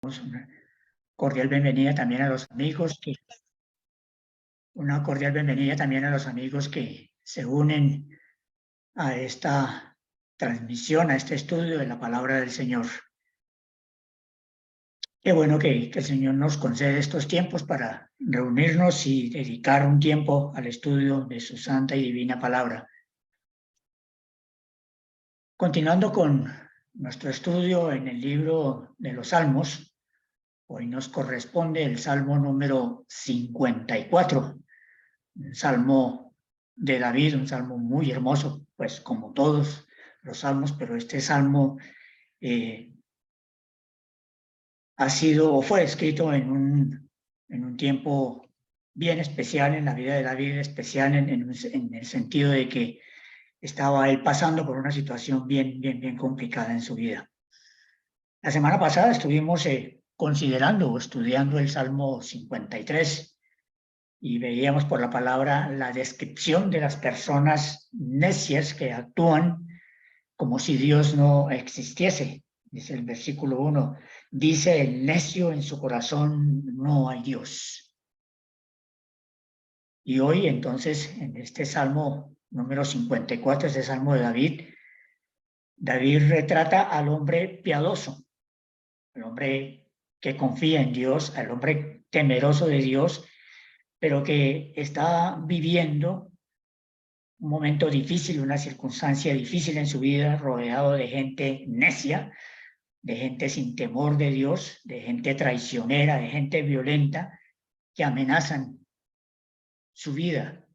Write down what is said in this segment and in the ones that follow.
Una cordial bienvenida también a los amigos que, una cordial bienvenida también a los amigos que se unen a esta transmisión, a este estudio de la palabra del Señor. Qué bueno que el Señor nos concede estos tiempos para reunirnos y dedicar un tiempo al estudio de su santa y divina palabra. Continuando con nuestro estudio en el libro de los Salmos, hoy nos corresponde el Salmo número 54. Un salmo de David, un salmo muy hermoso, pues como todos los salmos, pero este salmo ha sido o fue escrito en un tiempo bien especial en la vida de David, especial en el sentido de que estaba él pasando por una situación bien complicada en su vida. La semana pasada estuvimos considerando o estudiando el Salmo 53 y veíamos por la palabra la descripción de las personas necias que actúan como si Dios no existiese. Dice el versículo 1, dice el necio en su corazón, no hay Dios. Y hoy entonces en este Salmo número 54, este Salmo de David, David retrata al hombre piadoso, al hombre que confía en Dios, al hombre temeroso de Dios, pero que está viviendo un momento difícil, una circunstancia difícil en su vida, rodeado de gente necia, de gente sin temor de Dios, de gente traicionera, de gente violenta, que amenazan su vida,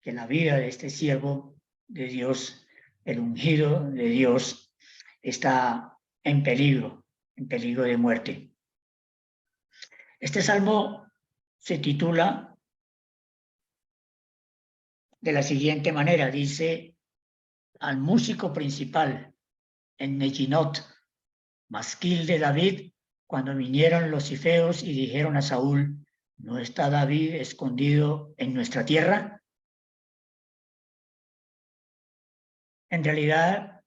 que la vida de este siervo de Dios, el ungido de Dios, está en peligro de muerte. Este salmo se titula de la siguiente manera, dice, al músico principal en Nejinot, masquil de David, cuando vinieron los cifeos y dijeron a Saúl, ¿no está David escondido en nuestra tierra? En realidad,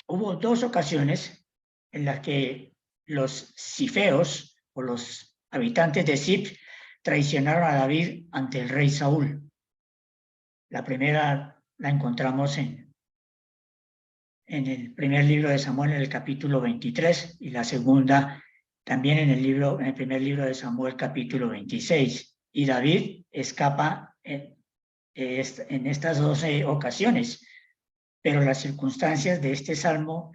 hubo dos ocasiones en las que los cifeos o los habitantes de Ziph traicionaron a David ante el rey Saúl. La primera la encontramos en el primer libro de Samuel, en el capítulo 23, y la segunda también en el primer libro de Samuel, capítulo 26. Y David escapa en estas 12 ocasiones, pero las circunstancias de este salmo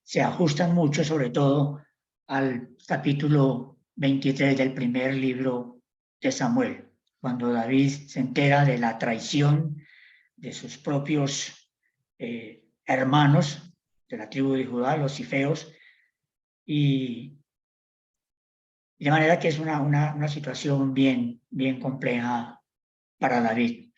se ajustan mucho, sobre todo al capítulo 23 del primer libro de Samuel, cuando David se entera de la traición de sus propios hermanos de la tribu de Judá, los cifeos, y de manera que es una situación bien compleja para David.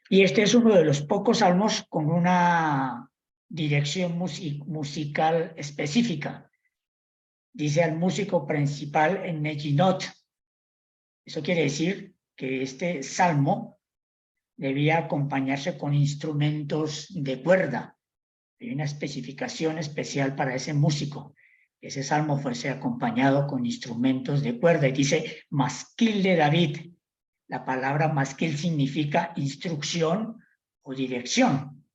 Y este es uno de los pocos salmos con una dirección musical específica. Dice al músico principal en Nejinot. Eso quiere decir que este salmo debía acompañarse con instrumentos de cuerda. Hay una especificación especial para ese músico. Ese salmo fuese acompañado con instrumentos de cuerda. Y dice, masquil de David. La palabra masquil significa instrucción o dirección.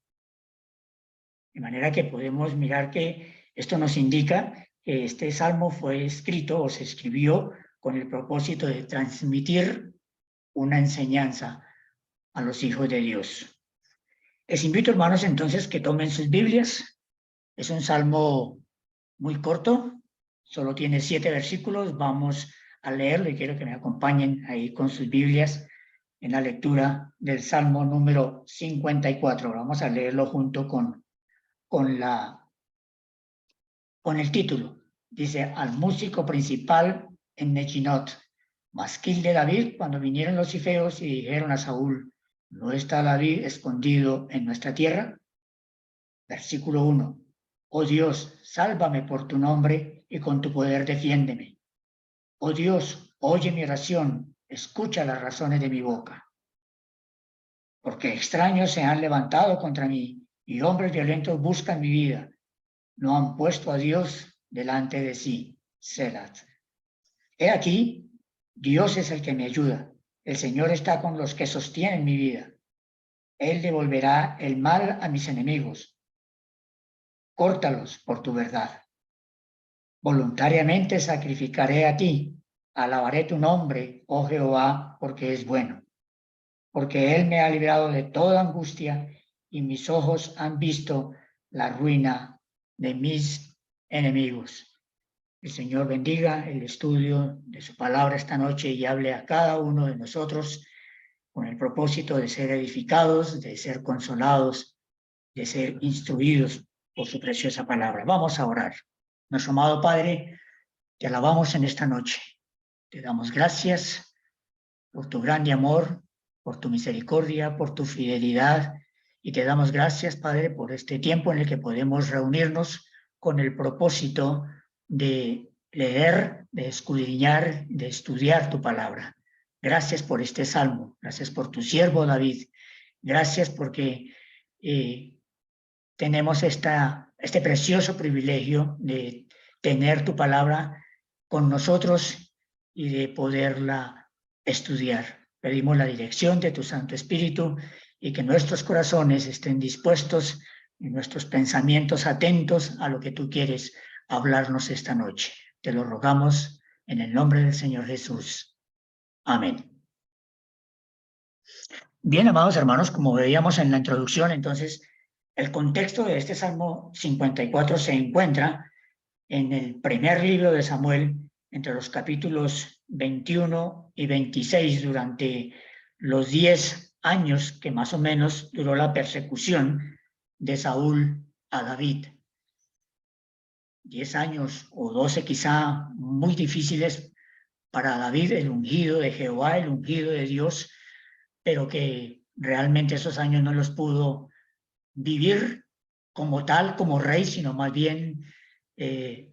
De manera que podemos mirar que esto nos indica que este salmo fue escrito o se escribió con el propósito de transmitir una enseñanza a los hijos de Dios. Les invito, hermanos, entonces que tomen sus Biblias. Es un salmo muy corto, solo tiene 7 versículos. Vamos a leerlo y quiero que me acompañen ahí con sus Biblias en la lectura del Salmo número 54. Vamos a leerlo junto con el título. Dice, al músico principal en Nejinot, masquil de David, cuando vinieron los cifeos y dijeron a Saúl, ¿no está David escondido en nuestra tierra? Versículo 1. Oh Dios, sálvame por tu nombre y con tu poder defiéndeme. Oh Dios, oye mi oración, escucha las razones de mi boca. Porque extraños se han levantado contra mí y hombres violentos buscan mi vida. no han puesto a Dios delante de sí. Selat. He aquí, Dios es el que me ayuda. El Señor está con los que sostienen mi vida. Él devolverá el mal a mis enemigos. Córtalos por tu verdad. Voluntariamente sacrificaré a ti. Alabaré tu nombre, oh Jehová, porque es bueno. Porque Él me ha librado de toda angustia y mis ojos han visto la ruina de mis enemigos. El Señor bendiga el estudio de su palabra esta noche y hable a cada uno de nosotros con el propósito de ser edificados, de ser consolados, de ser instruidos por su preciosa palabra. Vamos a orar. Nuestro amado Padre, te alabamos en esta noche. Te damos gracias por tu grande amor, por tu misericordia, por tu fidelidad. Y te damos gracias, Padre, por este tiempo en el que podemos reunirnos con el propósito de leer, de escudriñar, de estudiar tu palabra. Gracias por este salmo, gracias por tu siervo David, gracias porque tenemos este precioso privilegio de tener tu palabra con nosotros y de poderla estudiar. Pedimos la dirección de tu Santo Espíritu y que nuestros corazones estén dispuestos y nuestros pensamientos atentos a lo que tú quieres hablarnos esta noche. Te lo rogamos en el nombre del Señor Jesús. Amén. Bien, amados hermanos, como veíamos en la introducción, entonces, el contexto de este Salmo 54 se encuentra en el primer libro de Samuel, entre los capítulos 21 y 26, durante los 10 años que más o menos duró la persecución de Saúl a David. 10 años o 12 quizá muy difíciles para David, el ungido de Jehová, el ungido de Dios, pero que realmente esos años no los pudo vivir como tal, como rey, sino más bien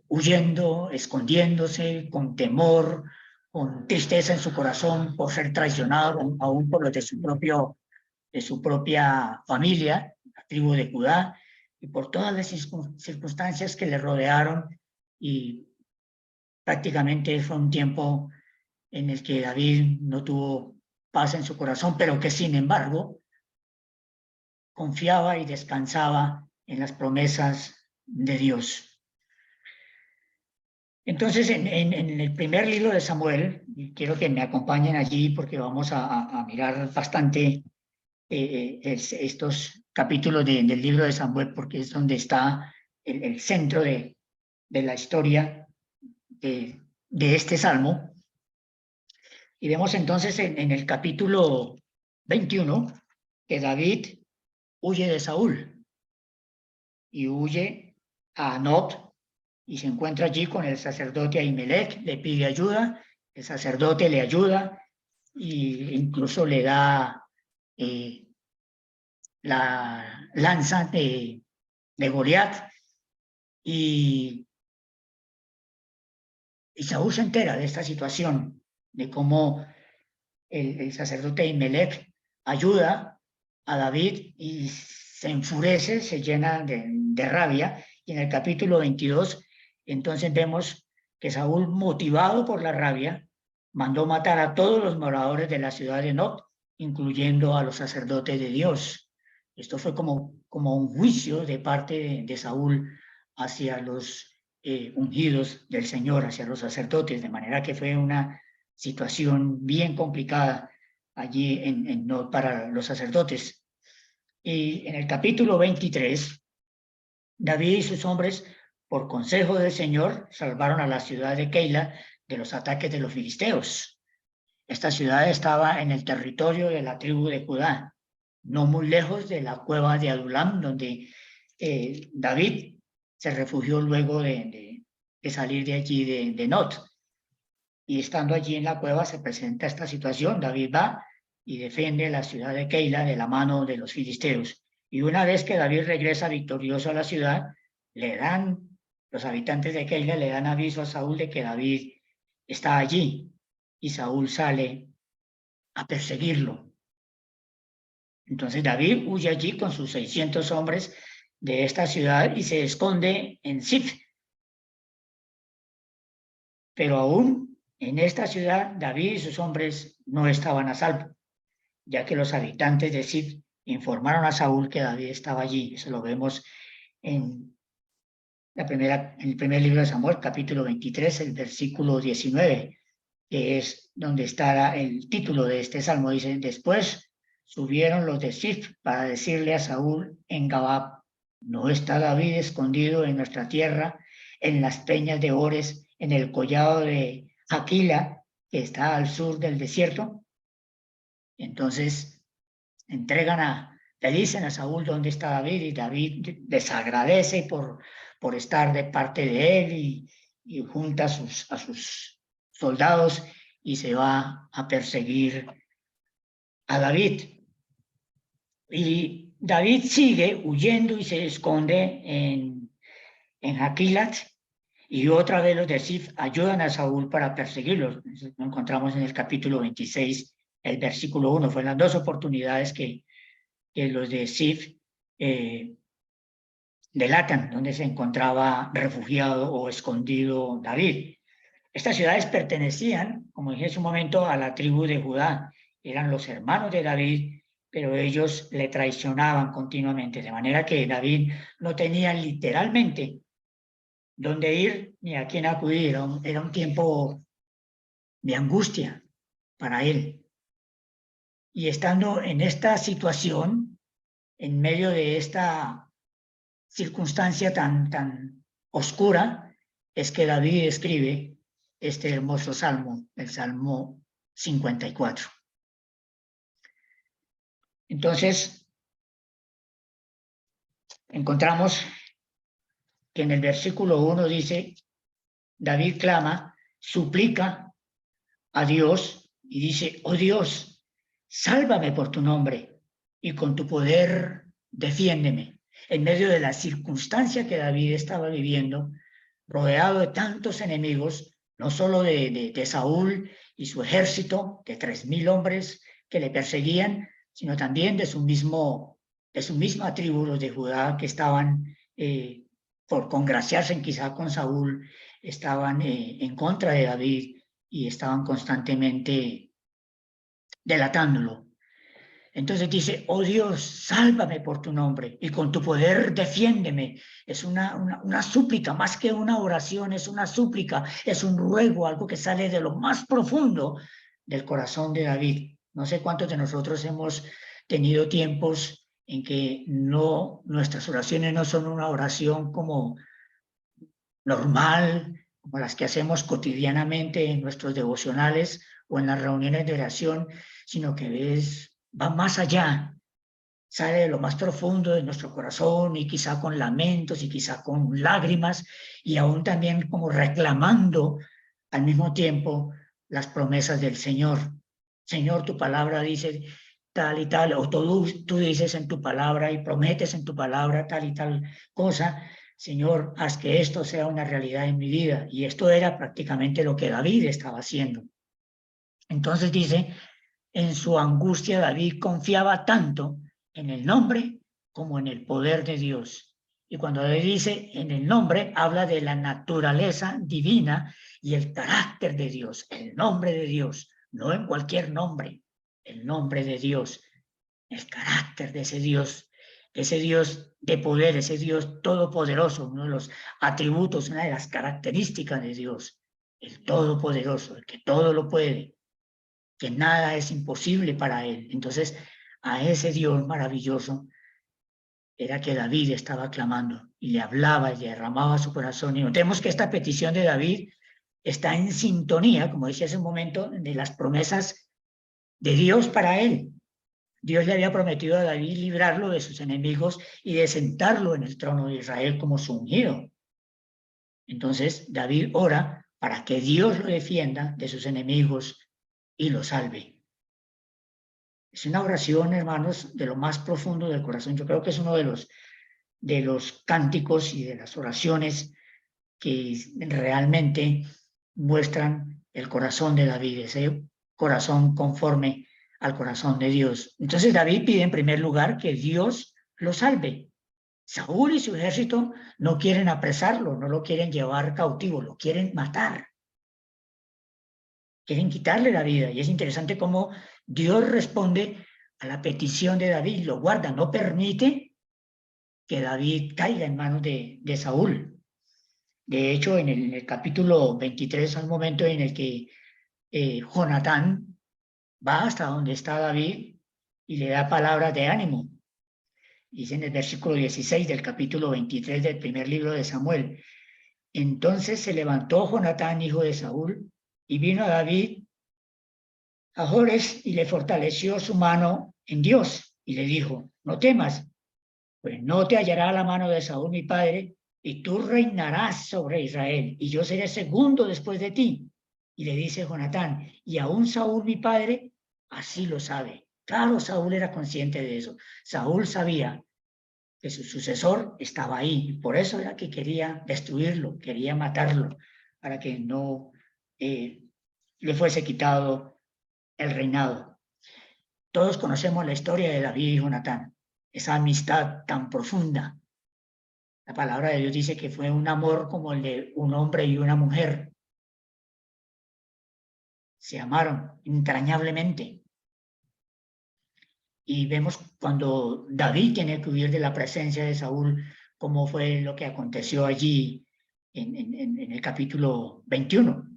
huyendo, escondiéndose, con temor, con tristeza en su corazón por ser traicionado, aún por los de su propia familia, la tribu de Judá, y por todas las circunstancias que le rodearon, y prácticamente fue un tiempo en el que David no tuvo paz en su corazón, pero que sin embargo confiaba y descansaba en las promesas de Dios. Entonces, en el primer libro de Samuel, y quiero que me acompañen allí porque vamos a mirar bastante estos capítulos del libro de Samuel, porque es donde está el centro de la historia de este salmo. Y vemos entonces en el capítulo 21 que David huye de Saúl y huye a Nob y se encuentra allí con el sacerdote Ahimelech, le pide ayuda, el sacerdote le ayuda e incluso le da la lanza de Goliat, y Saúl se entera de esta situación, de cómo el sacerdote Ahimelech ayuda a David y se enfurece, se llena de rabia, y en el capítulo 22 entonces vemos que Saúl, motivado por la rabia, mandó matar a todos los moradores de la ciudad de Nob, incluyendo a los sacerdotes de Dios. Esto fue como un juicio de parte de Saúl hacia los ungidos del Señor, hacia los sacerdotes, de manera que fue una situación bien complicada allí Nob para los sacerdotes. Y en el capítulo 23, David y sus hombres, por consejo del Señor, salvaron a la ciudad de Keila de los ataques de los filisteos. Esta ciudad estaba en el territorio de la tribu de Judá, no muy lejos de la cueva de Adulam, donde David se refugió luego de salir de allí de Not. Y estando allí en la cueva se presenta esta situación. David va y defiende la ciudad de Keila de la mano de los filisteos. Y una vez que David regresa victorioso a la ciudad, los habitantes de Keila le dan aviso a Saúl de que David está allí, y Saúl sale a perseguirlo. Entonces David huye allí con sus 600 hombres de esta ciudad y se esconde en Ziph. Pero aún en esta ciudad, David y sus hombres no estaban a salvo, ya que los habitantes de Ziph informaron a Saúl que David estaba allí. Eso lo vemos en el primer libro de Samuel, capítulo 23, el versículo 19, que es donde está el título de este salmo. Dice: después subieron los de Ziph para decirle a Saúl en Gabá: ¿no está David escondido en nuestra tierra, en las peñas de Ores, en el collado de Aquila, que está al sur del desierto? Entonces le dicen a Saúl dónde está David, y David les agradece por estar de parte de él, y junta a sus soldados y se va a perseguir a David. Y David sigue huyendo y se esconde en Haquilat, y otra vez los de Ziph ayudan a Saúl para perseguirlos. Lo encontramos en el capítulo 26, el versículo 1. Fueron las dos oportunidades que los de Ziph delatan donde se encontraba refugiado o escondido David. Estas ciudades pertenecían, como dije en su momento, a la tribu de Judá. Eran los hermanos de David, pero ellos le traicionaban continuamente, de manera que David no tenía literalmente dónde ir ni a quién acudir. Era un tiempo de angustia para él. Y estando en esta situación, en medio de esta circunstancia tan oscura, es que David escribe este hermoso salmo, el Salmo 54. Entonces, encontramos que en el versículo 1 dice: David clama, suplica a Dios y dice: oh Dios, sálvame por tu nombre y con tu poder defiéndeme. En medio de la circunstancia que David estaba viviendo, rodeado de tantos enemigos, no solo de Saúl y su ejército de 3,000 hombres que le perseguían, sino también de su misma tribu, los de Judá, que estaban por congraciarse quizá con Saúl, estaban en contra de David y estaban constantemente delatándolo. Entonces dice: oh Dios, sálvame por tu nombre y con tu poder defiéndeme. Es una súplica, más que una oración, es una súplica, es un ruego, algo que sale de lo más profundo del corazón de David. No sé cuántos de nosotros hemos tenido tiempos en que nuestras oraciones no son una oración como normal, como las que hacemos cotidianamente en nuestros devocionales o en las reuniones de oración, sino que va más allá, sale de lo más profundo de nuestro corazón, y quizá con lamentos y quizá con lágrimas, y aún también como reclamando al mismo tiempo las promesas del Señor. Señor, tu palabra dice tal y tal, o tú dices en tu palabra y prometes en tu palabra tal y tal cosa. Señor, haz que esto sea una realidad en mi vida. Y esto era prácticamente lo que David estaba haciendo. Entonces dice: en su angustia David confiaba tanto en el nombre como en el poder de Dios. Y cuando David dice en el nombre, habla de la naturaleza divina y el carácter de Dios, el nombre de Dios, no en cualquier nombre, el nombre de Dios, el carácter de ese Dios de poder, ese Dios todopoderoso, uno de los atributos, una de las características de Dios, el todopoderoso, el que todo lo puede, que nada es imposible para él. Entonces, a ese Dios maravilloso era que David estaba clamando y le hablaba y le derramaba su corazón. Y notemos que esta petición de David está en sintonía, como decía hace un momento, de las promesas de Dios para él. Dios le había prometido a David librarlo de sus enemigos y de sentarlo en el trono de Israel como su ungido. Entonces David ora para que Dios lo defienda de sus enemigos y lo salve. Es una oración, hermanos, de lo más profundo del corazón. Yo creo que es uno de los cánticos y de las oraciones que realmente muestran el corazón de David, ese corazón conforme al corazón de Dios. Entonces David pide en primer lugar que Dios lo salve. Saúl y su ejército no quieren apresarlo, no lo quieren llevar cautivo, lo quieren matar. Quieren quitarle la vida. Y es interesante cómo Dios responde a la petición de David, lo guarda, no permite que David caiga en manos de Saúl. De hecho, en el capítulo 23, al momento en el que Jonatán va hasta donde está David y le da palabras de ánimo. Dice en el versículo 16 del capítulo 23 del primer libro de Samuel: entonces se levantó Jonatán, hijo de Saúl, y vino a David a Jores y le fortaleció su mano en Dios y le dijo: no temas, pues no te hallará la mano de Saúl mi padre, y tú reinarás sobre Israel, y yo seré segundo después de ti. Y le dice Jonatán: y aún Saúl mi padre así lo sabe. Claro, Saúl era consciente de eso. Saúl sabía que su sucesor estaba ahí, y por eso era que quería destruirlo, quería matarlo, para que no le fuese quitado el reinado. Todos conocemos la historia de David y Jonatán, esa amistad tan profunda. La palabra de Dios dice que fue un amor como el de un hombre y una mujer. Se amaron entrañablemente. Y vemos cuando David tiene que huir de la presencia de Saúl, cómo fue lo que aconteció allí en el capítulo 21.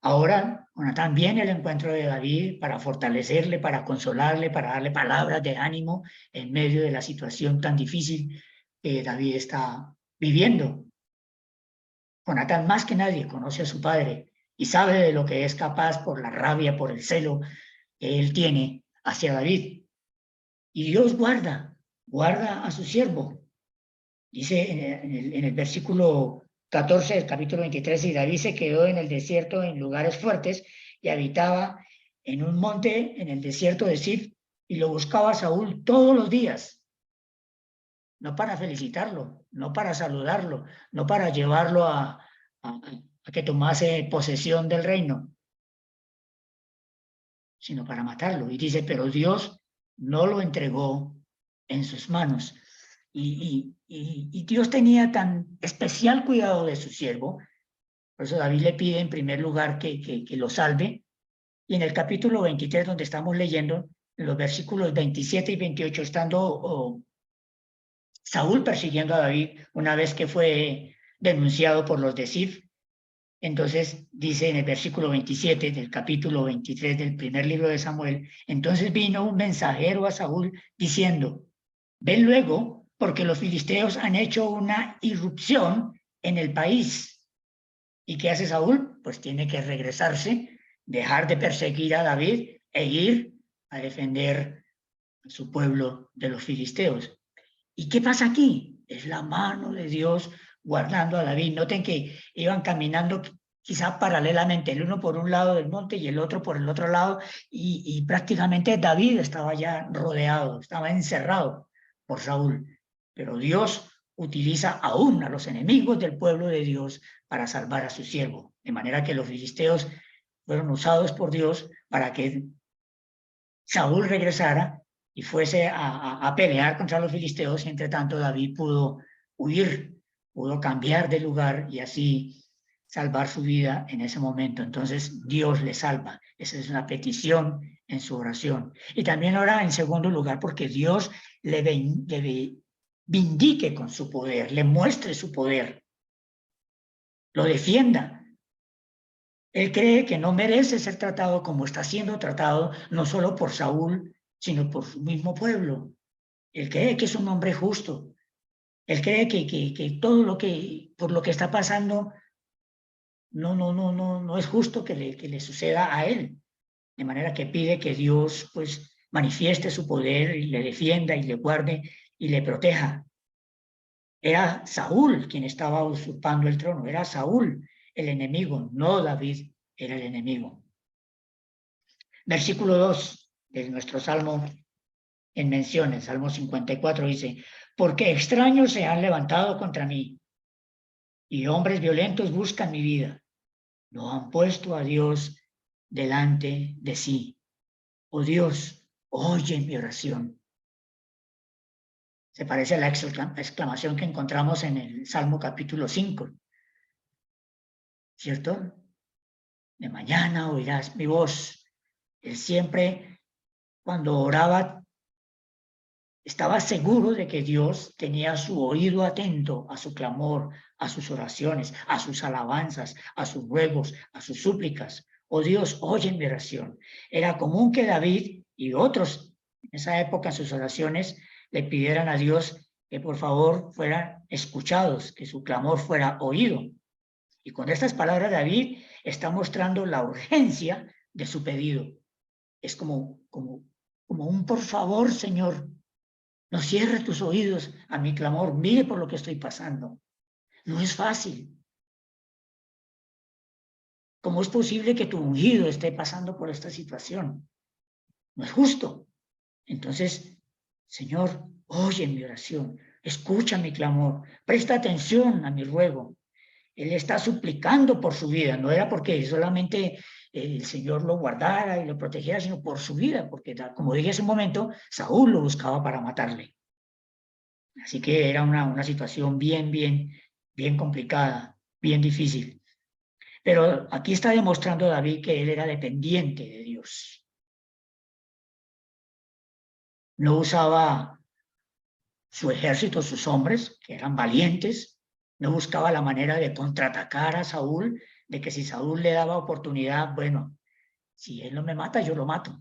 Ahora, Jonatán viene al encuentro de David para fortalecerle, para consolarle, para darle palabras de ánimo en medio de la situación tan difícil que David está viviendo. Jonatán, más que nadie, conoce a su padre y sabe de lo que es capaz por la rabia, por el celo que él tiene hacia David. Y Dios guarda a su siervo. Dice en el versículo 14 del capítulo 23, y David se quedó en el desierto en lugares fuertes y habitaba en un monte en el desierto de Sif, y lo buscaba Saúl todos los días, no para felicitarlo, no para saludarlo, no para llevarlo a que tomase posesión del reino, sino para matarlo. Y dice, pero Dios no lo entregó en sus manos. Y Dios tenía tan especial cuidado de su siervo, por eso David le pide en primer lugar que lo salve. Y en el capítulo 23, donde estamos leyendo, en los versículos 27 y 28, estando Saúl persiguiendo a David una vez que fue denunciado por los de Sif, entonces dice en el versículo 27 del capítulo 23 del primer libro de Samuel: entonces vino un mensajero a Saúl diciendo: ven luego, porque los filisteos han hecho una irrupción en el país. ¿Y qué hace Saúl? Pues tiene que regresarse, dejar de perseguir a David e ir a defender a su pueblo de los filisteos. ¿Y qué pasa aquí? Es la mano de Dios guardando a David. Noten que iban caminando quizá paralelamente, el uno por un lado del monte y el otro por el otro lado, y prácticamente David estaba ya rodeado, estaba encerrado por Saúl. Pero Dios utiliza aún a los enemigos del pueblo de Dios para salvar a su siervo. De manera que los filisteos fueron usados por Dios para que Saúl regresara y fuese a pelear contra los filisteos, y entre tanto David pudo huir, pudo cambiar de lugar y así salvar su vida en ese momento. Entonces Dios le salva. Esa es una petición en su oración. Y también ora en segundo lugar porque Dios le vindique con su poder, le muestre su poder, lo defienda. Él cree que no merece ser tratado como está siendo tratado, no solo por Saúl, sino por su mismo pueblo. Él cree que es un hombre justo. Él cree que todo lo que, por lo que está pasando, no es justo que le suceda a él. De manera que pide que Dios pues manifieste su poder y le defienda y le guarde y le proteja. Era Saúl quien estaba usurpando el trono, era Saúl el enemigo, no David era el enemigo. Versículo 2 de nuestro Salmo en menciones, Salmo 54, dice: porque extraños se han levantado contra mí y hombres violentos buscan mi vida. No han puesto a Dios delante de sí. Oh Dios, oye mi oración. O Se parece a la exclamación que encontramos en el Salmo capítulo 5, ¿cierto? De mañana oirás mi voz. Él siempre, cuando oraba, estaba seguro de que Dios tenía su oído atento a su clamor, a sus oraciones, a sus alabanzas, a sus ruegos, a sus súplicas. Oh Dios, oye mi oración. Era común que David y otros en esa época en sus oraciones le pidieran a Dios que por favor fueran escuchados, que su clamor fuera oído. Y con estas palabras David está mostrando la urgencia de su pedido. Es como un por favor, Señor, no cierres tus oídos a mi clamor, mire por lo que estoy pasando. No es fácil. ¿Cómo es posible que tu ungido esté pasando por esta situación? No es justo. Entonces, Señor, oye mi oración, escucha mi clamor, presta atención a mi ruego. Él está suplicando por su vida, no era porque solamente el Señor lo guardara y lo protegiera, sino por su vida, porque como dije hace un momento, Saúl lo buscaba para matarle. Así que era una situación bien complicada, bien difícil. Pero aquí está demostrando David que él era dependiente de Dios. No usaba su ejército, sus hombres, que eran valientes, no buscaba la manera de contraatacar a Saúl, de que si Saúl le daba oportunidad, bueno, si él no me mata, yo lo mato.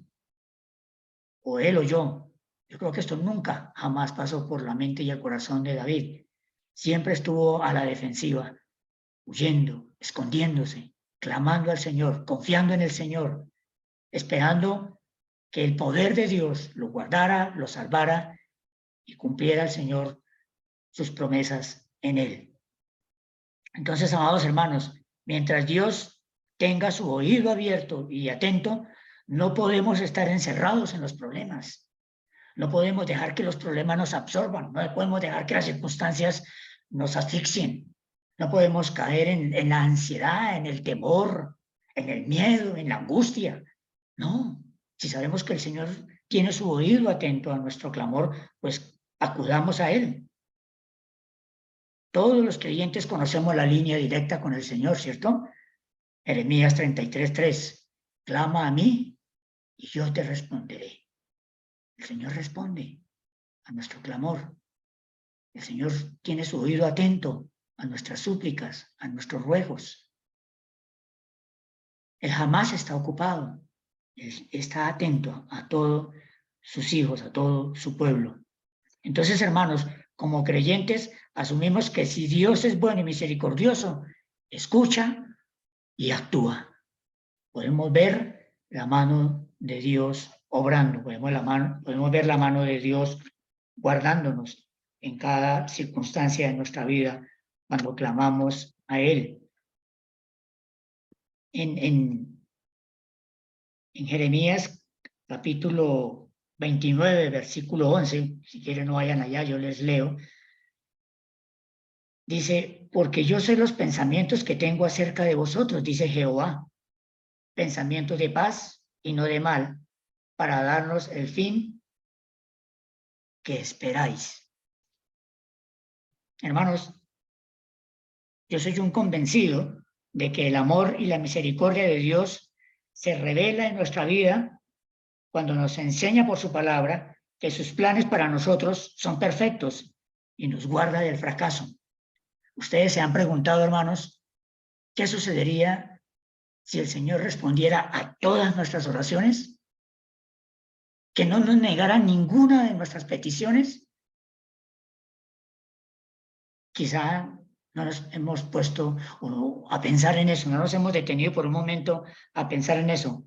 O él o yo. Yo creo que esto nunca, jamás pasó por la mente y el corazón de David. Siempre estuvo a la defensiva, huyendo, escondiéndose, clamando al Señor, confiando en el Señor, esperando que el poder de Dios lo guardara, lo salvara y cumpliera el Señor sus promesas en él. Entonces, amados hermanos, mientras Dios tenga su oído abierto y atento, no podemos estar encerrados en los problemas. No podemos dejar que los problemas nos absorban, no podemos dejar que las circunstancias nos asfixien. No podemos caer en la ansiedad, en el temor, en el miedo, en la angustia. No, si sabemos que el Señor tiene su oído atento a nuestro clamor, pues acudamos a Él. Todos los creyentes conocemos la línea directa con el Señor, ¿cierto? Jeremías 33:3. Clama a mí y yo te responderé. El Señor responde a nuestro clamor. El Señor tiene su oído atento a nuestras súplicas, a nuestros ruegos. Él jamás está ocupado. Él está atento a todos sus hijos, a todo su pueblo. Entonces, hermanos, como creyentes, asumimos que si Dios es bueno y misericordioso, escucha y actúa. Podemos ver la mano de Dios obrando, podemos ver la mano de Dios guardándonos en cada circunstancia de nuestra vida cuando clamamos a Él. En Jeremías capítulo 29, versículo 11, si quieren no vayan allá, yo les leo. Dice, porque yo sé los pensamientos que tengo acerca de vosotros, dice Jehová, pensamientos de paz y no de mal, para darnos el fin que esperáis. Hermanos, yo soy un convencido de que el amor y la misericordia de Dios se revela en nuestra vida cuando nos enseña por su palabra que sus planes para nosotros son perfectos y nos guarda del fracaso. Ustedes se han preguntado, hermanos, ¿qué sucedería si el Señor respondiera a todas nuestras oraciones? ¿Que no nos negara ninguna de nuestras peticiones? Quizá no nos hemos puesto a pensar en eso, no nos hemos detenido por un momento a pensar en eso.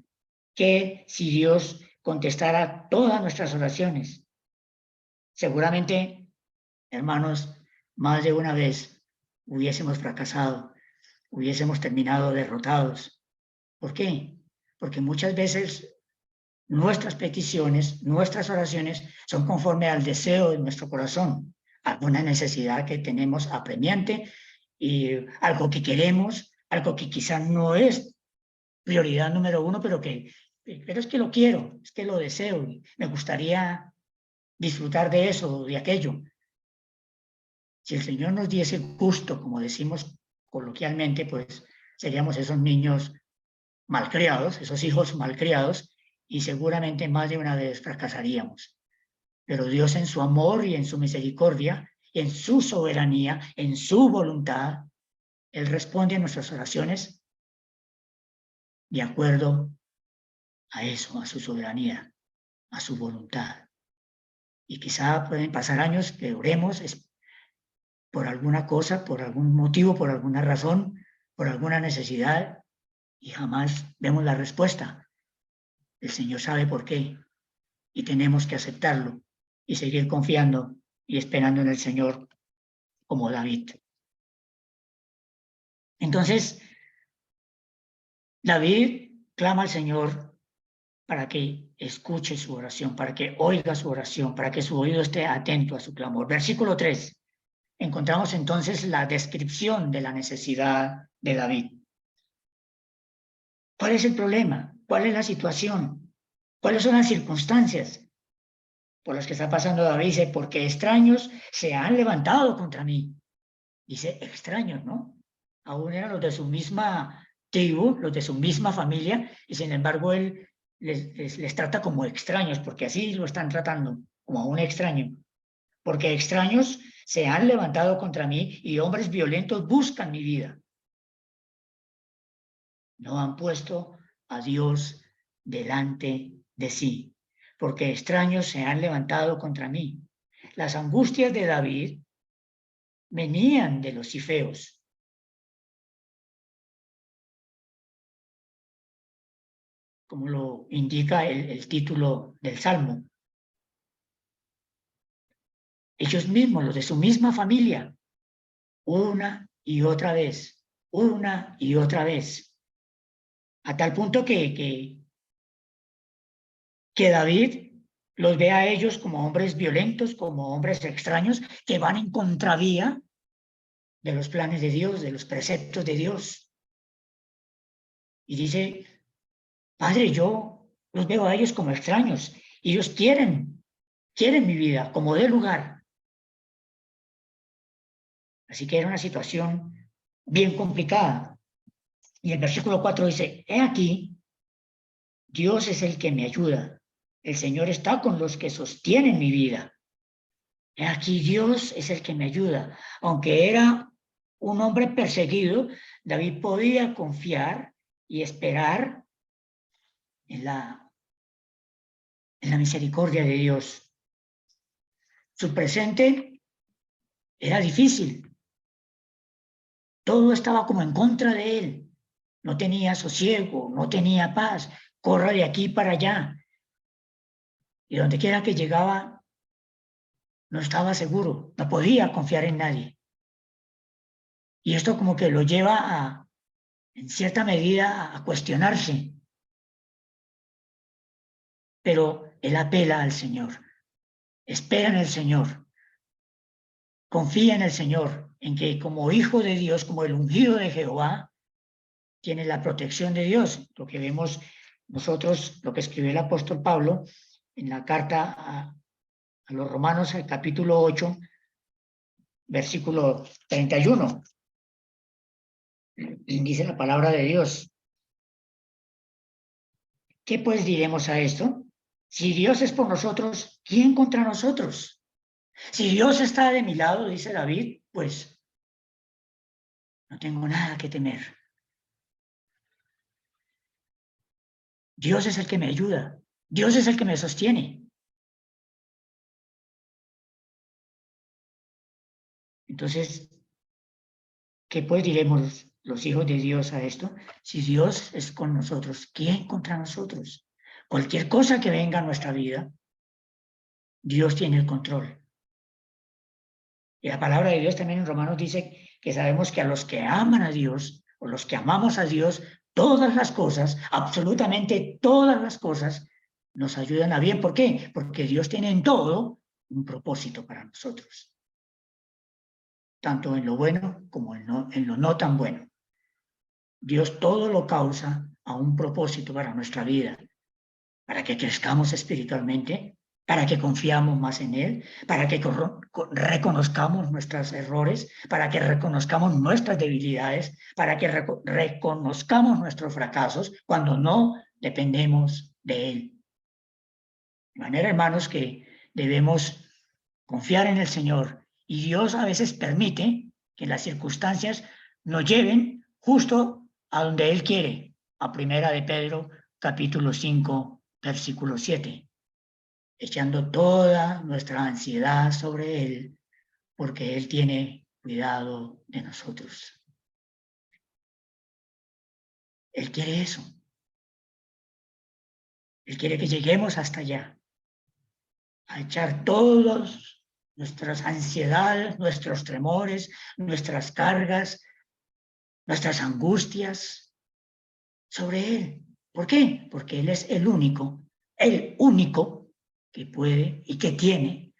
¿Qué si Dios contestara todas nuestras oraciones? Seguramente, hermanos, más de una vez hubiésemos fracasado, hubiésemos terminado derrotados. ¿Por qué? Porque muchas veces nuestras peticiones, nuestras oraciones son conforme al deseo de nuestro corazón, alguna necesidad que tenemos apremiante y algo que queremos, algo que quizás no es prioridad número uno, pero es que lo quiero, es que lo deseo, me gustaría disfrutar de eso o de aquello. Si el Señor nos diese gusto, como decimos coloquialmente, pues seríamos esos niños malcriados, esos hijos malcriados, y seguramente más de una vez fracasaríamos. Pero Dios en su amor y en su misericordia, en su soberanía, en su voluntad, Él responde a nuestras oraciones de acuerdo a eso, a su soberanía, a su voluntad. Y quizá pueden pasar años que oremos por alguna cosa, por algún motivo, por alguna razón, por alguna necesidad, y jamás vemos la respuesta. El Señor sabe por qué y tenemos que aceptarlo y seguir confiando y esperando en el Señor como David. Entonces, David clama al Señor para que escuche su oración, para que oiga su oración, para que su oído esté atento a su clamor. Versículo 3. Encontramos entonces la descripción de la necesidad de David. ¿Cuál es el problema? ¿Cuál es la situación? ¿Cuáles son las circunstancias por las que está pasando David? Dice, porque extraños se han levantado contra mí. Dice, extraños, ¿no? Aún eran los de su misma tribu, los de su misma familia, y sin embargo él les trata como extraños, porque así lo están tratando, como a un extraño. Porque extraños se han levantado contra mí y hombres violentos buscan mi vida. No han puesto a Dios delante de sí, porque extraños se han levantado contra mí. Las angustias de David venían de los cifeos. Como lo indica el título del Salmo. Ellos mismos, los de su misma familia, una y otra vez, a tal punto que David los ve a ellos como hombres violentos, como hombres extraños, que van en contravía de los planes de Dios, de los preceptos de Dios. Y dice, Padre, yo los veo a ellos como extraños, y ellos quieren mi vida como de lugar. Así que era una situación bien complicada. Y el versículo 4 dice, he aquí, Dios es el que me ayuda. El Señor está con los que sostienen mi vida. He aquí, Dios es el que me ayuda. Aunque era un hombre perseguido, David podía confiar y esperar en la misericordia de Dios. Su presente era difícil. Todo estaba como en contra de él. No tenía sosiego, no tenía paz. Corra de aquí para allá. Y donde quiera que llegaba, no estaba seguro, no podía confiar en nadie. Y esto como que lo lleva en cierta medida, a cuestionarse. Pero él apela al Señor, espera en el Señor, confía en el Señor, en que como hijo de Dios, como el ungido de Jehová, tiene la protección de Dios. Lo que vemos nosotros, lo que escribió el apóstol Pablo en la carta a los Romanos, el capítulo 8, versículo 31. Dice la palabra de Dios. ¿Qué pues diremos a esto? Si Dios es por nosotros, ¿quién contra nosotros? Si Dios está de mi lado, dice David, pues no tengo nada que temer. Dios es el que me ayuda. Dios es el que me sostiene. Entonces, ¿qué pues diremos los hijos de Dios a esto? Si Dios es con nosotros, ¿quién contra nosotros? Cualquier cosa que venga a nuestra vida, Dios tiene el control. Y la palabra de Dios también en Romanos dice que sabemos que a los que aman a Dios, o los que amamos a Dios, todas las cosas, absolutamente todas las cosas, nos ayudan a bien. ¿Por qué? Porque Dios tiene en todo un propósito para nosotros. Tanto en lo bueno como en lo no tan bueno. Dios todo lo causa a un propósito para nuestra vida, para que crezcamos espiritualmente para que confiamos más en Él, para que reconozcamos nuestros errores, para que reconozcamos nuestras debilidades, para que reconozcamos nuestros fracasos cuando no dependemos de Él. De manera, hermanos, que debemos confiar en el Señor, y Dios a veces permite que las circunstancias nos lleven justo a donde Él quiere, a Primera de Pedro, capítulo 5, versículo 7, echando toda nuestra ansiedad sobre Él, porque Él tiene cuidado de nosotros. Él quiere eso. Él quiere que lleguemos hasta allá, a echar todas nuestras ansiedades, nuestros temores, nuestras cargas, nuestras angustias sobre Él. ¿Por qué? Porque Él es el único que puede y que tiene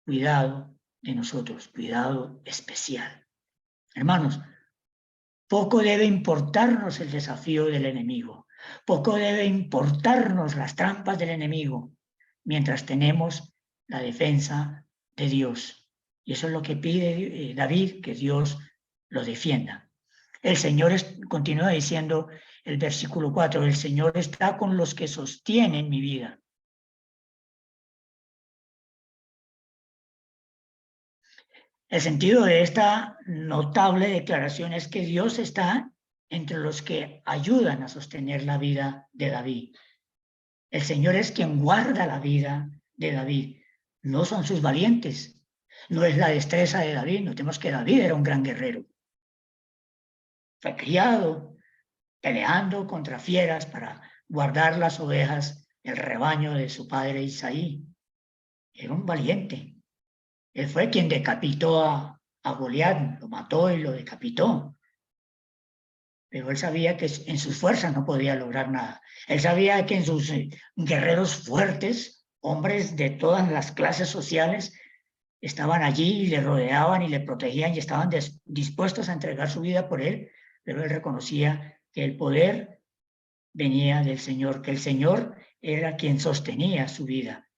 cuidado de nosotros, cuidado especial. Hermanos, poco debe importarnos el desafío del enemigo, poco debe importarnos las trampas del enemigo, mientras tenemos la defensa de Dios. Y eso es lo que pide David, que Dios lo defienda. El Señor continúa diciendo el versículo 4, el Señor está con los que sostienen mi vida. El sentido de esta notable declaración es que Dios está entre los que ayudan a sostener la vida de David. El Señor es quien guarda la vida de David. No son sus valientes, no es la destreza de David. Notemos que David era un gran guerrero. Fue criado peleando contra fieras para guardar las ovejas del rebaño de su padre Isaí. Era un valiente. Él fue quien decapitó a Goliat, lo mató y lo decapitó. Pero él sabía que en sus fuerzas no podía lograr nada. Él sabía que en sus guerreros fuertes, hombres de todas las clases sociales, estaban allí y le rodeaban y le protegían y estaban dispuestos a entregar su vida por él, pero él reconocía que el poder venía del Señor, que el Señor era quien sostenía su vida.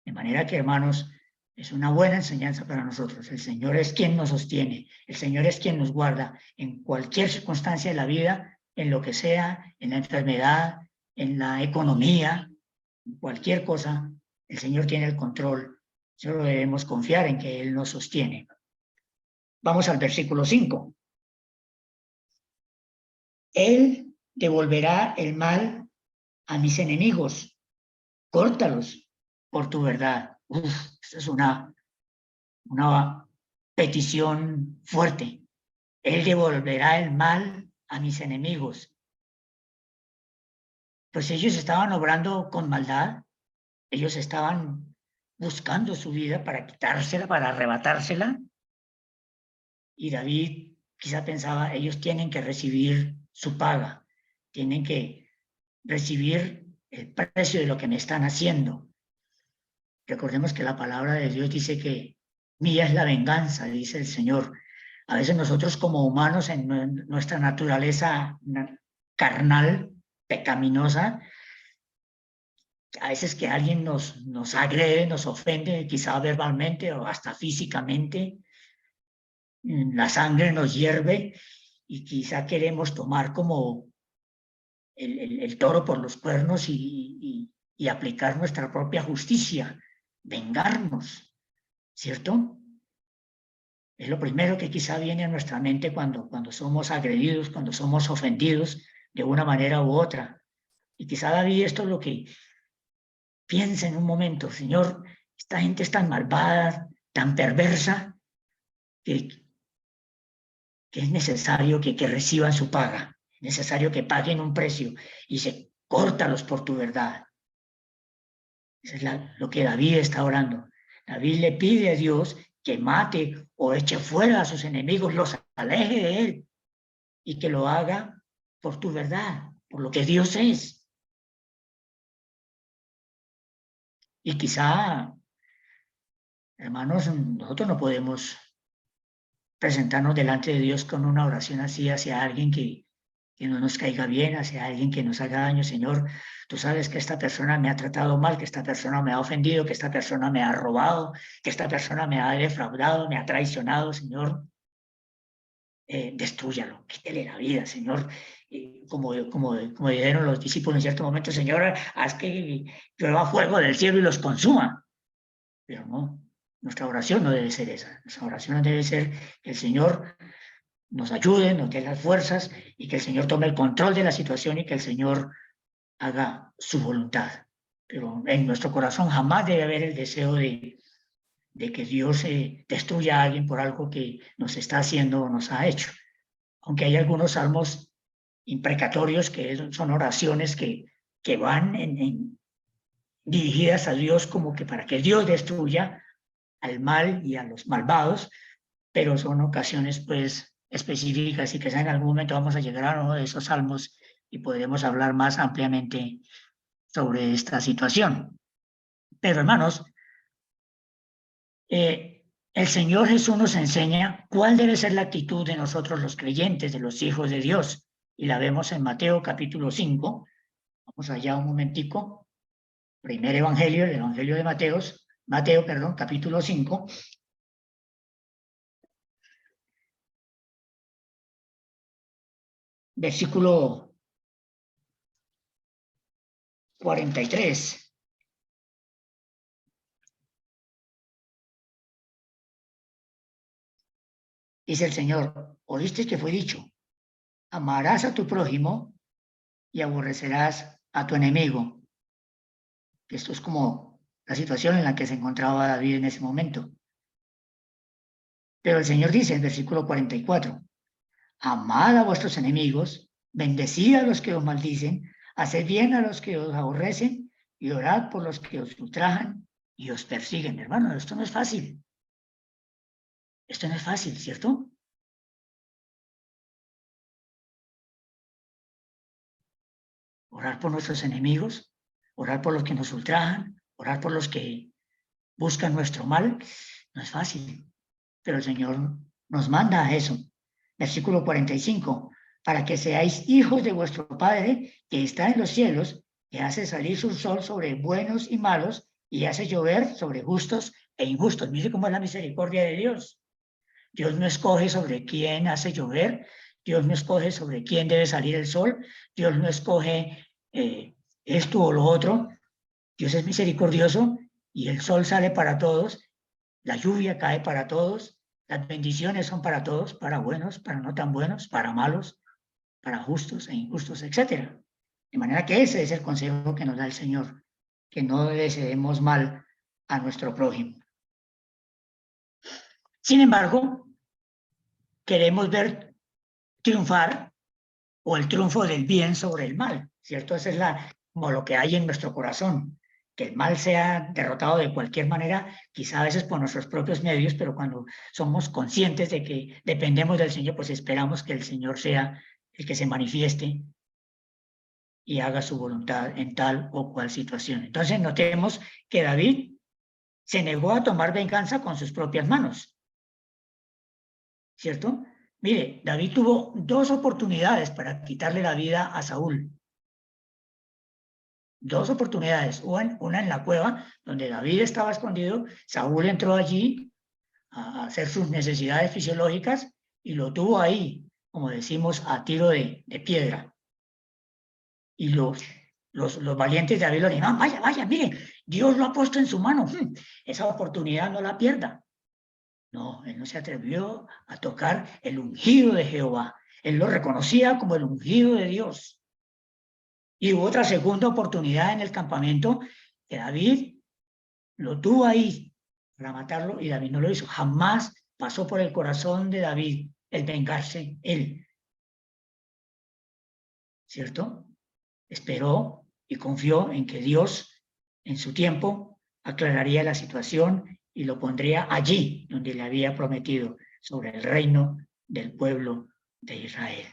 De manera que, hermanos, es una buena enseñanza para nosotros. El Señor es quien nos sostiene, el Señor es quien nos guarda en cualquier circunstancia de la vida, en lo que sea, en la enfermedad, en la economía, en cualquier cosa, el Señor tiene el control. Solo debemos confiar en que Él nos sostiene. Vamos al versículo 5. Él devolverá el mal a mis enemigos, córtalos por tu verdad. Esta es una petición fuerte. Él devolverá el mal a mis enemigos. Pues ellos estaban obrando con maldad, ellos estaban buscando su vida para quitársela, para arrebatársela. Y David quizá pensaba, ellos tienen que recibir su paga, tienen que recibir el precio de lo que me están haciendo. Recordemos que la palabra de Dios dice que mía es la venganza, dice el Señor. A veces nosotros como humanos en nuestra naturaleza carnal, pecaminosa, a veces que alguien nos agrede, nos ofende, quizá verbalmente o hasta físicamente, la sangre nos hierve y quizá queremos tomar como el toro por los cuernos y aplicar nuestra propia justicia, vengarnos, ¿cierto? Es lo primero que quizá viene a nuestra mente cuando somos agredidos, cuando somos ofendidos de una manera u otra. Y quizá David esto es lo que piensa en un momento, Señor, esta gente es tan malvada, tan perversa, que es necesario que reciban su paga, es necesario que paguen un precio y se córtalos por tu verdad. Eso es lo que David está orando. David le pide a Dios que mate o eche fuera a sus enemigos, los aleje de él y que lo haga por tu verdad, por lo que Dios es. Y quizá, hermanos, nosotros no podemos presentarnos delante de Dios con una oración así hacia alguien que que no nos caiga bien, hacia alguien que nos haga daño. Señor, tú sabes que esta persona me ha tratado mal, que esta persona me ha ofendido, que esta persona me ha robado, que esta persona me ha defraudado, me ha traicionado. Señor, destrúyalo, quítele la vida, Señor. Como dijeron los discípulos en cierto momento, Señor, haz que llueva fuego del cielo y los consuma. Pero no, nuestra oración no debe ser esa. Nuestra oración debe ser que el Señor nos ayude, nos dé las fuerzas y que el Señor tome el control de la situación y que el Señor haga su voluntad. Pero en nuestro corazón jamás debe haber el deseo de que Dios destruya a alguien por algo que nos está haciendo o nos ha hecho. Aunque hay algunos salmos imprecatorios que son oraciones que van dirigidas a Dios como que para que Dios destruya al mal y a los malvados, pero son ocasiones pues específicas y que en algún momento vamos a llegar a uno de esos salmos y podremos hablar más ampliamente sobre esta situación. Pero hermanos, el Señor Jesús nos enseña cuál debe ser la actitud de nosotros los creyentes, de los hijos de Dios, y la vemos en Mateo capítulo 5. Vamos allá un momentico. Primer evangelio, el evangelio de Mateo, capítulo 5. Versículo 43. Dice el Señor, oíste que fue dicho, amarás a tu prójimo y aborrecerás a tu enemigo. Esto es como la situación en la que se encontraba David en ese momento. Pero el Señor dice en versículo 44, amad a vuestros enemigos, bendecid a los que os maldicen, haced bien a los que os aborrecen y orad por los que os ultrajan y os persiguen. Hermano, esto no es fácil. Esto no es fácil, ¿cierto? Orar por nuestros enemigos, orar por los que nos ultrajan, orar por los que buscan nuestro mal, no es fácil. Pero el Señor nos manda a eso. Versículo 45, para que seáis hijos de vuestro Padre que está en los cielos, que hace salir su sol sobre buenos y malos y hace llover sobre justos e injustos. Mire cómo es la misericordia de Dios. Dios no escoge sobre quién hace llover, Dios no escoge sobre quién debe salir el sol, Dios no escoge esto o lo otro. Dios es misericordioso y el sol sale para todos, la lluvia cae para todos, las bendiciones son para todos, para buenos, para no tan buenos, para malos, para justos e injustos, etc. De manera que ese es el consejo que nos da el Señor, que no deseemos mal a nuestro prójimo. Sin embargo, queremos ver triunfar o el triunfo del bien sobre el mal, ¿cierto? Eso es como lo que hay en nuestro corazón, que el mal sea derrotado de cualquier manera, quizá a veces por nuestros propios medios, pero cuando somos conscientes de que dependemos del Señor, pues esperamos que el Señor sea el que se manifieste y haga su voluntad en tal o cual situación. Entonces notemos que David se negó a tomar venganza con sus propias manos, ¿cierto? Mire, David tuvo dos oportunidades para quitarle la vida a Saúl. Dos oportunidades, una en la cueva, donde David estaba escondido, Saúl entró allí a hacer sus necesidades fisiológicas y lo tuvo ahí, como decimos, a tiro de piedra. Y los valientes de David lo dijeron, vaya, vaya, mire, Dios lo ha puesto en su mano, esa oportunidad no la pierda. No, él no se atrevió a tocar el ungido de Jehová. Él lo reconocía como el ungido de Dios. Y hubo otra segunda oportunidad en el campamento que David lo tuvo ahí para matarlo y David no lo hizo. Jamás pasó por el corazón de David el vengarse él. ¿Cierto? Esperó y confió en que Dios, en su tiempo, aclararía la situación y lo pondría allí donde le había prometido, sobre el reino del pueblo de Israel.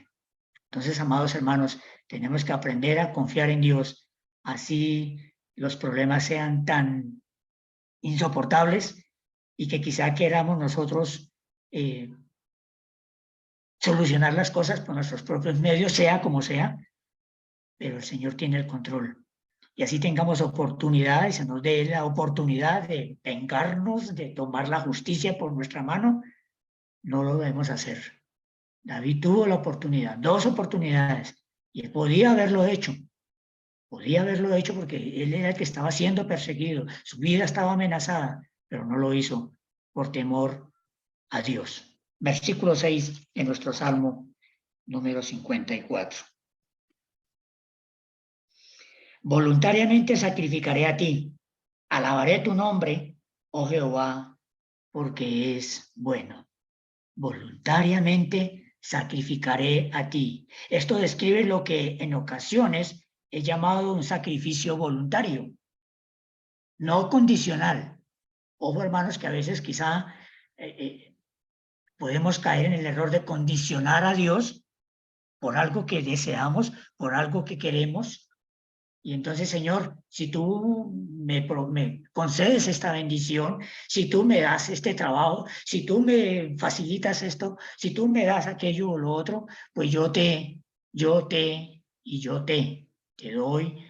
Entonces, amados hermanos, tenemos que aprender a confiar en Dios, así los problemas sean tan insoportables y que quizá queramos nosotros solucionar las cosas por nuestros propios medios, sea como sea, pero el Señor tiene el control. Y así tengamos oportunidad y se nos dé la oportunidad de vengarnos, de tomar la justicia por nuestra mano, no lo debemos hacer. David tuvo la oportunidad, 2 oportunidades, y él podía haberlo hecho. Podía haberlo hecho porque él era el que estaba siendo perseguido, su vida estaba amenazada, pero no lo hizo por temor a Dios. Versículo 6 de nuestro Salmo número 54. Voluntariamente sacrificaré a ti, alabaré tu nombre, oh Jehová, porque es bueno. Voluntariamente sacrificaré a ti. Esto describe lo que en ocasiones he llamado un sacrificio voluntario, no condicional. Ojo, hermanos, que a veces quizá podemos caer en el error de condicionar a Dios por algo que deseamos, por algo que queremos. Y entonces, Señor, si tú me concedes esta bendición, si tú me das este trabajo, si tú me facilitas esto, si tú me das aquello o lo otro, pues te doy,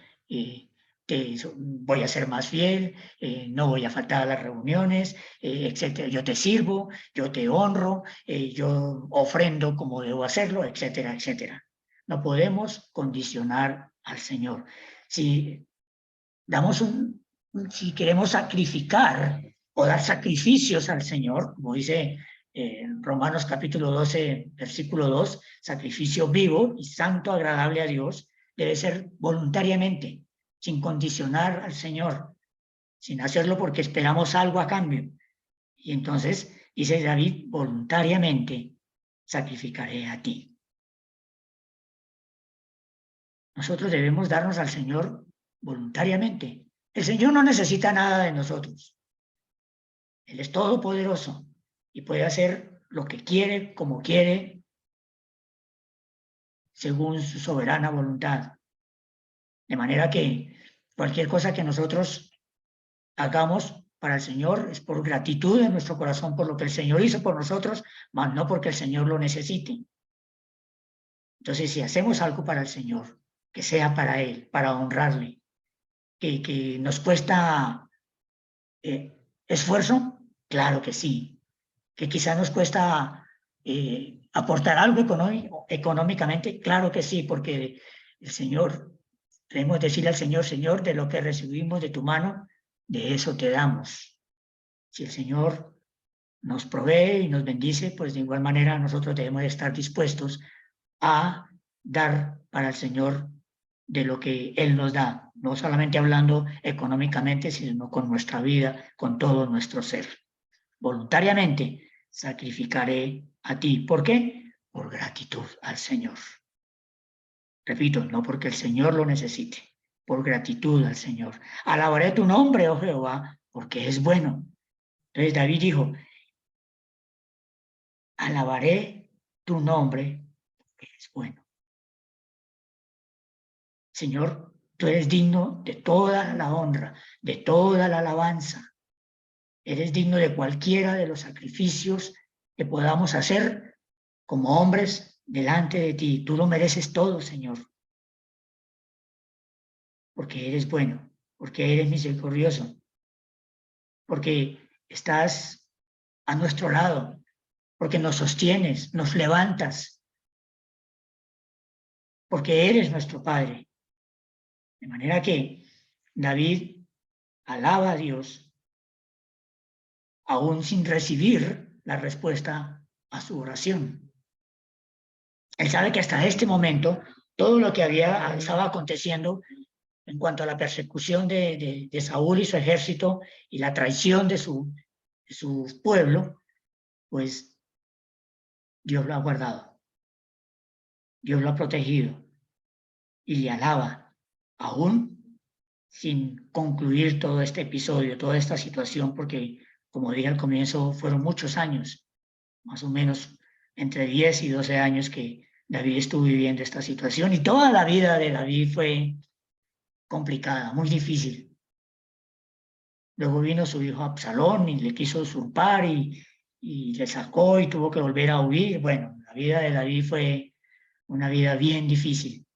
voy a ser más fiel, no voy a faltar a las reuniones, etcétera. Yo te sirvo, yo te honro, yo ofrendo como debo hacerlo, etcétera, etcétera. No podemos condicionar al Señor. Si si queremos sacrificar o dar sacrificios al Señor, como dice Romanos capítulo 12, versículo 2, sacrificio vivo y santo, agradable a Dios, debe ser voluntariamente, sin condicionar al Señor, sin hacerlo porque esperamos algo a cambio. Y entonces, dice David, voluntariamente sacrificaré a ti. Nosotros debemos darnos al Señor voluntariamente. El Señor no necesita nada de nosotros. Él es todopoderoso y puede hacer lo que quiere, como quiere, según su soberana voluntad. De manera que cualquier cosa que nosotros hagamos para el Señor es por gratitud en nuestro corazón por lo que el Señor hizo por nosotros, mas no porque el Señor lo necesite. Entonces, si hacemos algo para el Señor, que sea para Él, para honrarle, que nos cuesta esfuerzo, claro que sí. Que quizá nos cuesta aportar algo económicamente, claro que sí, porque el Señor, debemos decirle al Señor, Señor, de lo que recibimos de tu mano, de eso te damos. Si el Señor nos provee y nos bendice, pues de igual manera nosotros debemos estar dispuestos a dar para el Señor de lo que Él nos da, no solamente hablando económicamente, sino con nuestra vida, con todo nuestro ser. Voluntariamente sacrificaré a ti. ¿Por qué? Por gratitud al Señor. Repito, no porque el Señor lo necesite, por gratitud al Señor. Alabaré tu nombre, oh Jehová, porque es bueno. Entonces David dijo, alabaré tu nombre, porque es bueno. Señor, tú eres digno de toda la honra, de toda la alabanza. Eres digno de cualquiera de los sacrificios que podamos hacer como hombres delante de ti. Tú lo mereces todo, Señor, porque eres bueno, porque eres misericordioso, porque estás a nuestro lado, porque nos sostienes, nos levantas, porque eres nuestro Padre. De manera que David alaba a Dios aún sin recibir la respuesta a su oración. Él sabe que hasta este momento todo lo que estaba aconteciendo en cuanto a la persecución de Saúl y su ejército y la traición de su pueblo, pues Dios lo ha guardado, Dios lo ha protegido y le alaba, aún sin concluir todo este episodio, toda esta situación, porque como dije al comienzo, fueron muchos años, más o menos entre 10 y 12 años que David estuvo viviendo esta situación y toda la vida de David fue complicada, muy difícil. Luego vino su hijo Absalón y le quiso usurpar y le sacó y tuvo que volver a huir. Bueno, La vida de David fue una vida bien difícil,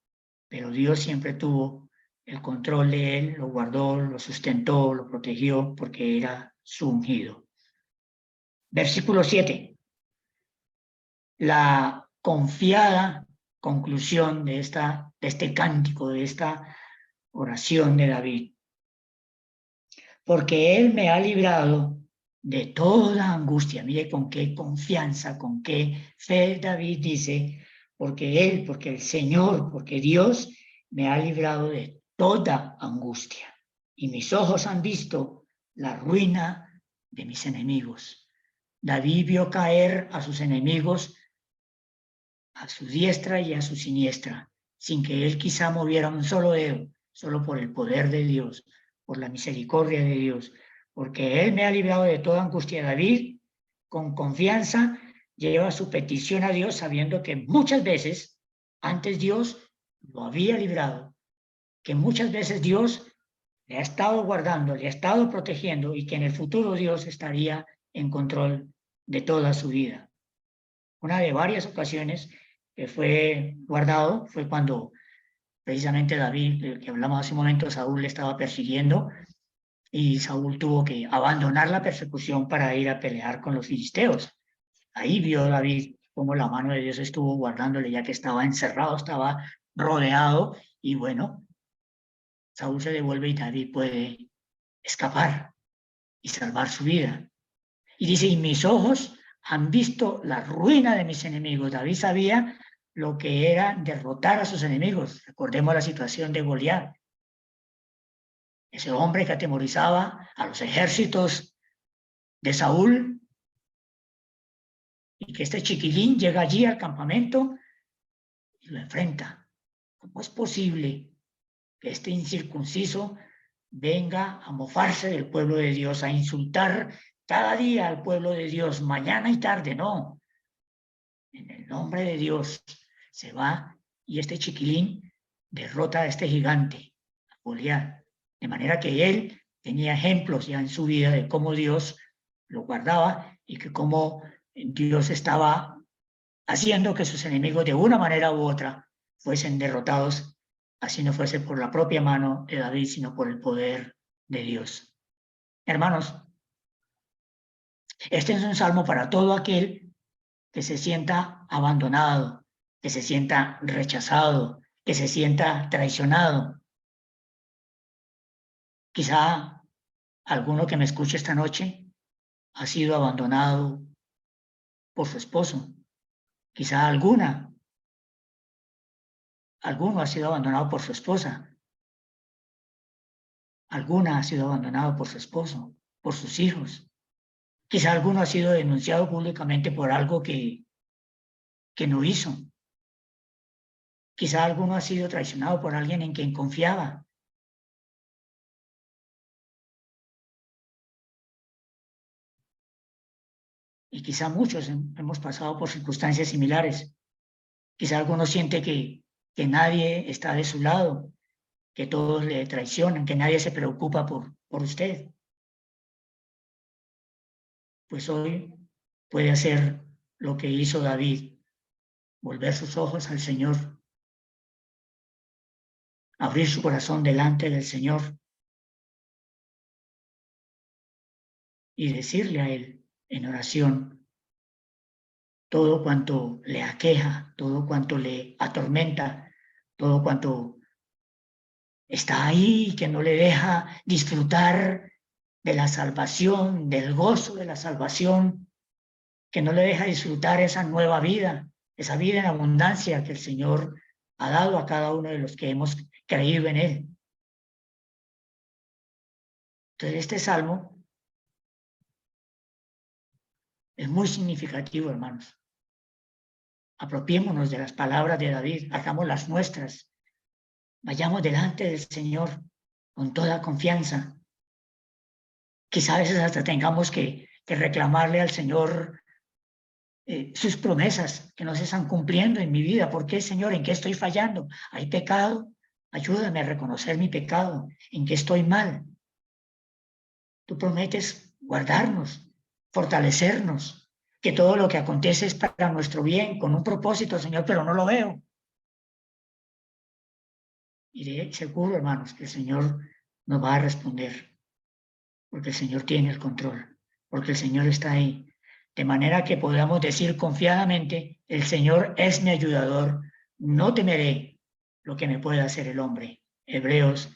pero Dios siempre tuvo el control de él, lo guardó, lo sustentó, lo protegió, porque era su ungido. Versículo 7. La confiada conclusión de este cántico, de esta oración de David. Porque Él me ha librado de toda angustia. Mire con qué confianza, con qué fe David dice, porque el Señor, porque Dios me ha librado de toda angustia. Y mis ojos han visto la ruina de mis enemigos. David vio caer a sus enemigos a su diestra y a su siniestra, sin que él quizá moviera un solo dedo, solo por el poder de Dios, por la misericordia de Dios, porque Él me ha librado de toda angustia. David, con confianza, lleva su petición a Dios, sabiendo que muchas veces antes Dios lo había librado, que muchas veces Dios le ha estado guardando, le ha estado protegiendo y que en el futuro Dios estaría en control de toda su vida. Una de varias ocasiones que fue guardado fue cuando precisamente David, del que hablamos hace un momento, Saúl le estaba persiguiendo y Saúl tuvo que abandonar la persecución para ir a pelear con los filisteos. Ahí vio David cómo la mano de Dios estuvo guardándole, ya que estaba encerrado, estaba rodeado, y bueno, Saúl se devuelve y David puede escapar y salvar su vida. Y dice, y mis ojos han visto la ruina de mis enemigos. David sabía lo que era derrotar a sus enemigos. Recordemos la situación de Goliat, ese hombre que atemorizaba a los ejércitos de Saúl, y que este chiquilín llega allí al campamento y lo enfrenta. ¿Cómo es posible que este incircunciso venga a mofarse del pueblo de Dios, a insultar cada día al pueblo de Dios, mañana y tarde? No. En el nombre de Dios se va y este chiquilín derrota a este gigante, a Goliat. De manera que él tenía ejemplos ya en su vida de cómo Dios lo guardaba y que cómo Dios estaba haciendo que sus enemigos de una manera u otra fuesen derrotados, así no fuese por la propia mano de David, sino por el poder de Dios. Hermanos, este es un salmo para todo aquel que se sienta abandonado, que se sienta rechazado, que se sienta traicionado. Quizá alguno que me escuche esta noche ha sido abandonado por su esposo. Quizá alguno ha sido abandonado por su esposa. Alguna ha sido abandonado por su esposo, por sus hijos. Quizá alguno ha sido denunciado públicamente por algo que no hizo. Quizá alguno ha sido traicionado por alguien en quien confiaba. Y quizá muchos hemos pasado por circunstancias similares. Quizá alguno siente que nadie está de su lado, que todos le traicionan, que nadie se preocupa por usted. Pues hoy puede hacer lo que hizo David, volver sus ojos al Señor, abrir su corazón delante del Señor y decirle a Él en oración todo cuanto le aqueja, todo cuanto le atormenta, todo cuanto está ahí, que no le deja disfrutar de la salvación, del gozo de la salvación, que no le deja disfrutar esa nueva vida, esa vida en abundancia que el Señor ha dado a cada uno de los que hemos creído en Él. Entonces este salmo es muy significativo, hermanos. Apropiémonos de las palabras de David, hagamos las nuestras, vayamos delante del Señor con toda confianza. Quizá a veces hasta tengamos que reclamarle al Señor sus promesas que no se están cumpliendo en mi vida. ¿Por qué, Señor? ¿En qué estoy fallando? ¿Hay pecado? Ayúdame a reconocer mi pecado. ¿En qué estoy mal? Tú prometes guardarnos, fortalecernos, que todo lo que acontece es para nuestro bien, con un propósito, Señor, pero no lo veo. Y seguro, hermanos, que el Señor nos va a responder, porque el Señor tiene el control, porque el Señor está ahí. De manera que podamos decir confiadamente, el Señor es mi ayudador, no temeré lo que me pueda hacer el hombre. Hebreos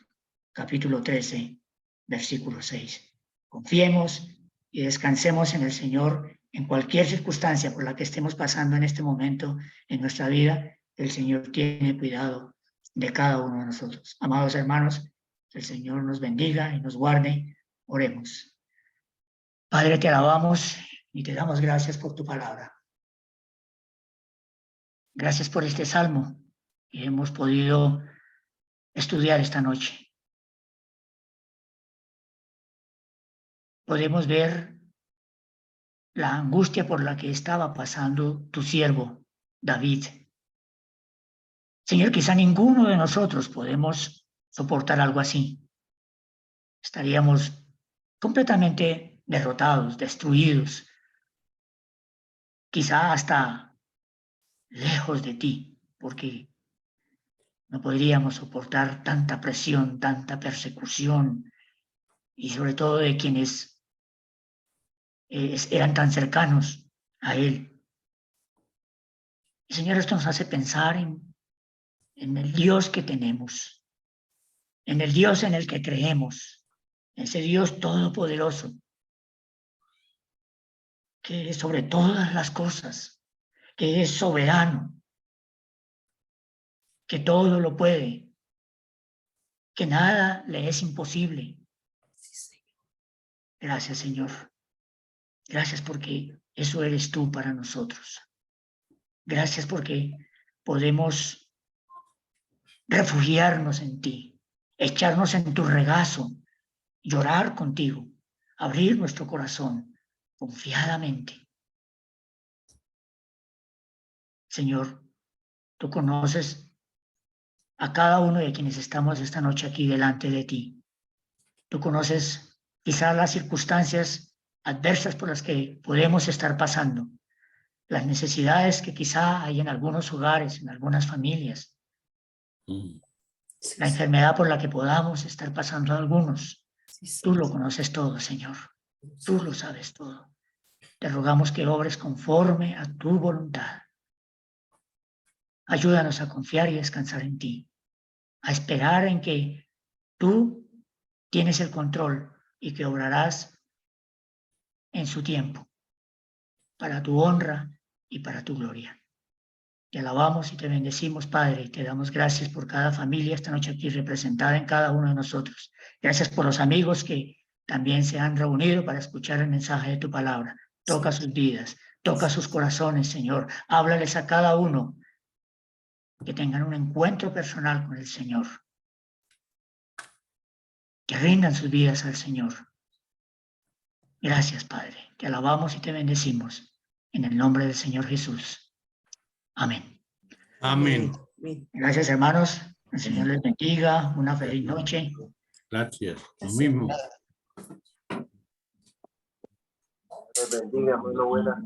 capítulo 13, versículo 6. Confiemos y descansemos en el Señor en cualquier circunstancia por la que estemos pasando en este momento en nuestra vida. El Señor tiene cuidado de cada uno de nosotros. Amados hermanos, que el Señor nos bendiga y nos guarde. Oremos. Padre, te alabamos y te damos gracias por tu palabra. Gracias por este salmo que hemos podido estudiar esta noche. Podemos ver la angustia por la que estaba pasando tu siervo, David. Señor, quizá ninguno de nosotros podemos soportar algo así. Estaríamos completamente derrotados, destruidos, quizá hasta lejos de ti, porque no podríamos soportar tanta presión, tanta persecución, y sobre todo de quienes eran tan cercanos a él. Y Señor, esto nos hace pensar en el Dios que tenemos, en el Dios en el que creemos, ese Dios todopoderoso, que es sobre todas las cosas, que es soberano, que todo lo puede, que nada le es imposible. Gracias, Señor. Gracias porque eso eres tú para nosotros. Gracias porque podemos refugiarnos en ti, echarnos en tu regazo, llorar contigo, abrir nuestro corazón confiadamente. Señor, tú conoces a cada uno de quienes estamos esta noche aquí delante de ti. Tú conoces quizás las circunstancias adversas por las que podemos estar pasando, las necesidades que quizá hay en algunos hogares, en algunas familias, la enfermedad por la que podamos estar pasando algunos. Tú lo conoces todo, Señor. Tú lo sabes todo. Te rogamos que obres conforme a tu voluntad. Ayúdanos a confiar y descansar en ti, a esperar en que tú tienes el control y que obrarás en su tiempo, para tu honra y para tu gloria. Te alabamos y te bendecimos, Padre, y te damos gracias por cada familia esta noche aquí representada en cada uno de nosotros. Gracias por los amigos que también se han reunido para escuchar el mensaje de tu palabra. Toca sus vidas, toca sus corazones, Señor. Háblales a cada uno, que tengan un encuentro personal con el Señor. Que rindan sus vidas al Señor. Gracias, Padre. Te alabamos y te bendecimos. En el nombre del Señor Jesús. Amén. Amén. Gracias, hermanos. El Señor les bendiga. Una feliz noche. Gracias. Lo mismo. Bendiga, hermano, buena.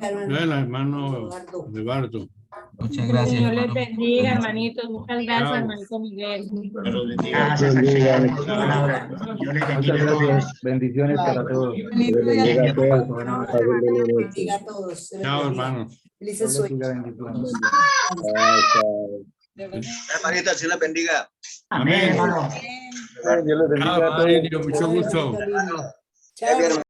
Hola, hermano Eduardo. Muchas gracias. Dios les hermano. bendiga, hermanitos. Muchas gracias, Chao. hermanito Miguel. Gracias al Señor por su palabra. Dios les bendiga a todos. Bendiciones para todos. Dios bendiga a todos. Bendiga a todos. Chao, hermano. Felices sueños. Bendiciones. Hermanita, si la bendiga. Amén, hermano. Dios les bendiga a Chao, todos. Mario, mucho gusto. Chao.